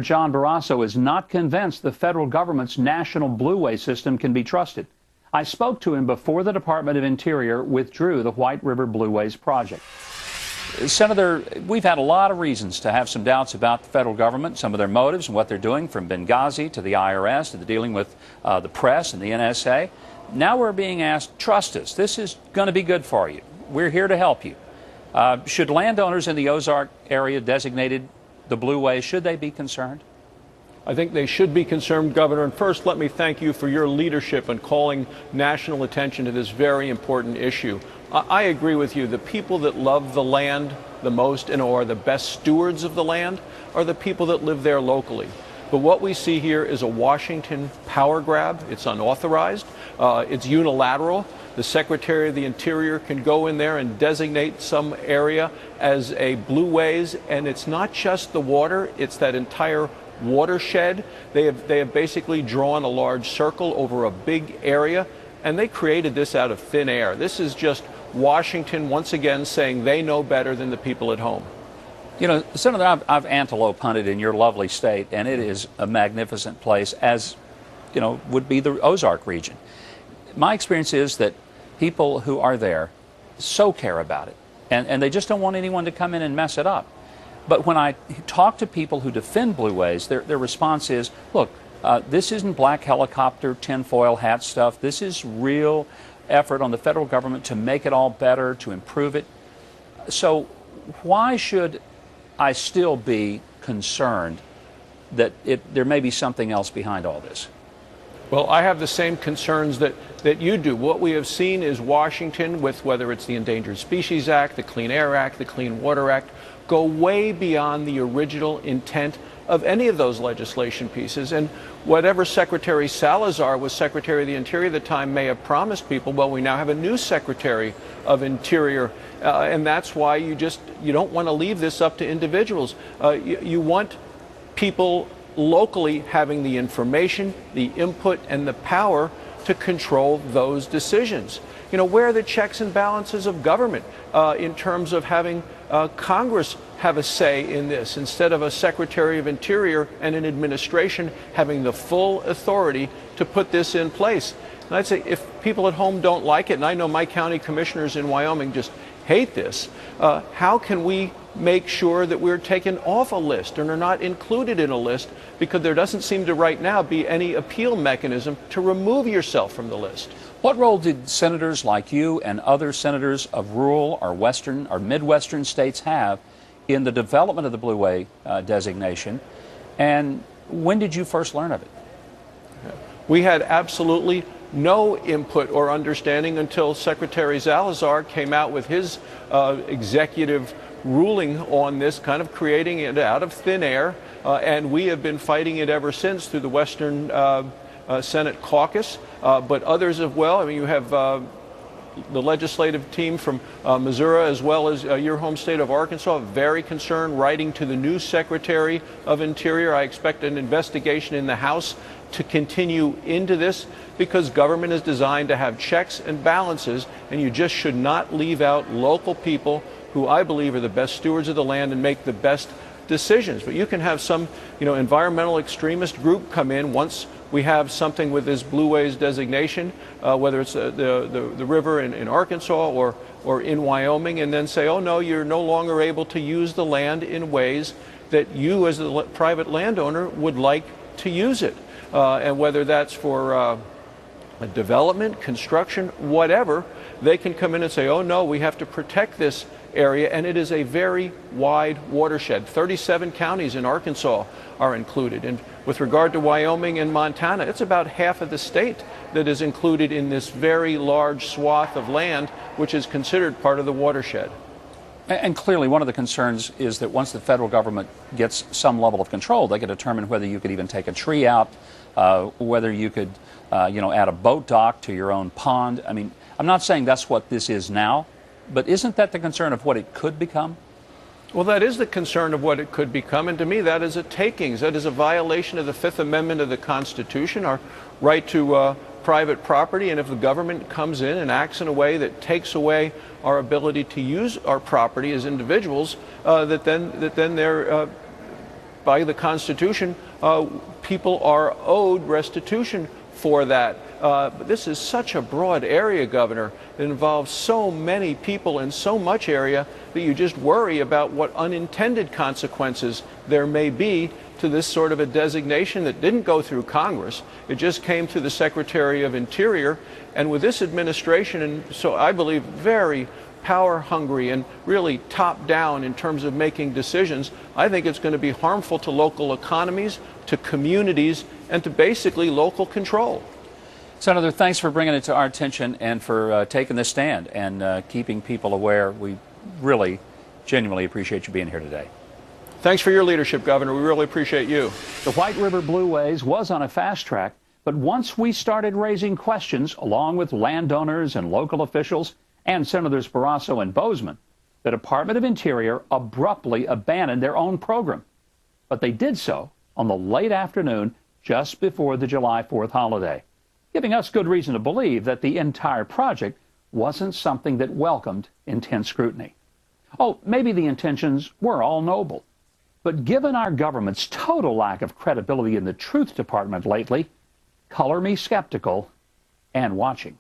John Barrasso is not convinced the federal government's national Blueways system can be trusted. I spoke to him before the Department of Interior withdrew the White River Blueways project. Senator, we've had a lot of reasons to have some doubts about the federal government, some of their motives and what they're doing, from Benghazi to the IRS to the dealing with the press and the NSA. Now we're being asked, trust us, this is going to be good for you. We're here to help you. Should landowners in the Ozark area designated the Blueways, should they be concerned? I think they should be concerned, Governor. And first, let me thank you for your leadership in calling national attention to this very important issue. I agree with you. The people that love the land the most and are the best stewards of the land are the people that live there locally. But what we see here is a Washington power grab. It's unauthorized. It's unilateral. The Secretary of the Interior can go in there and designate some area as a Blueways, and it's not just the water, it's that entire watershed. They have basically drawn a large circle over a big area, and they created this out of thin air. This is just Washington once again saying they know better than the people at home. You know, Senator, I've antelope hunted in your lovely state, and it is a magnificent place, as, you know, would be the Ozark region. My experience is that people who are there so care about it, and they just don't want anyone to come in and mess it up. But when I talk to people who defend Blueways, their response is, look, this isn't black helicopter tinfoil hat stuff. This is real effort on the federal government to make it all better, to improve it. So why should I still be concerned that there may be something else behind all this? Well, I have the same concerns that you do. What we have seen is Washington, with whether it's the Endangered Species Act, the Clean Air Act, the Clean Water Act, go way beyond the original intent of any of those legislation pieces. And whatever Secretary Salazar was Secretary of the Interior at the time may have promised people, well, we now have a new Secretary of Interior. And that's why you don't want to leave this up to individuals. You want people locally having the information, the input, and the power to control those decisions. You know, where are the checks and balances of government in terms of having Congress have a say in this, instead of a Secretary of Interior and an administration having the full authority to put this in place? And I'd say if people at home don't like it, and I know my county commissioners in Wyoming just hate this, how can we make sure that we're taken off a list and are not included in a list, because there doesn't seem to right now be any appeal mechanism to remove yourself from the list? What role did senators like you and other senators of rural or western or midwestern states have in the development of the Blueway designation, and when did you first learn of it? We had absolutely no input or understanding until Secretary Salazar came out with his executive ruling on this, kind of creating it out of thin air, and we have been fighting it ever since through the Western Senate caucus, but others as well. I mean, you have the legislative team from Missouri, as well as your home state of Arkansas, very concerned, writing to the new Secretary of Interior. I expect an investigation in the House to continue into this, because government is designed to have checks and balances, and you just should not leave out local people who I believe are the best stewards of the land and make the best decisions. But you can have some, environmental extremist group come in once we have something with this Blueways designation, whether it's the river in Arkansas or in Wyoming, and then say, oh no, you're no longer able to use the land in ways that you as the private landowner would like to use it. And whether that's for development, construction, whatever, they can come in and say, oh no, we have to protect this area, and it is a very wide watershed. 37 counties in Arkansas are included, and with regard to Wyoming and Montana, it's about half of the state that is included in this very large swath of land, which is considered part of the watershed. And clearly one of the concerns is that once the federal government gets some level of control, they can determine whether you could even take a tree out, whether you could add a boat dock to your own pond. I mean, I'm not saying that's what this is now, but isn't that the concern of what it could become? Well, that is the concern of what it could become, and to me that is a takings. That is a violation of the Fifth Amendment of the Constitution, our right to private property, and if the government comes in and acts in a way that takes away our ability to use our property as individuals, that then they're by the Constitution, people are owed restitution for that. But this is such a broad area, Governor. It involves so many people in so much area that you just worry about what unintended consequences there may be to this sort of a designation that didn't go through Congress. It just came through the Secretary of Interior. And with this administration, and so I believe very power hungry and really top down in terms of making decisions, I think it's going to be harmful to local economies, to communities, and to basically local control. Senator, thanks for bringing it to our attention and for taking this stand and keeping people aware. We really, genuinely appreciate you being here today. Thanks for your leadership, Governor. We really appreciate you. The White River Blueways was on a fast track, but once we started raising questions, along with landowners and local officials and Senators Barrasso and Bozeman, the Department of Interior abruptly abandoned their own program. But they did so on the late afternoon just before the July 4th holiday, giving us good reason to believe that the entire project wasn't something that welcomed intense scrutiny. Oh, maybe the intentions were all noble. But given our government's total lack of credibility in the Truth Department lately, color me skeptical and watching.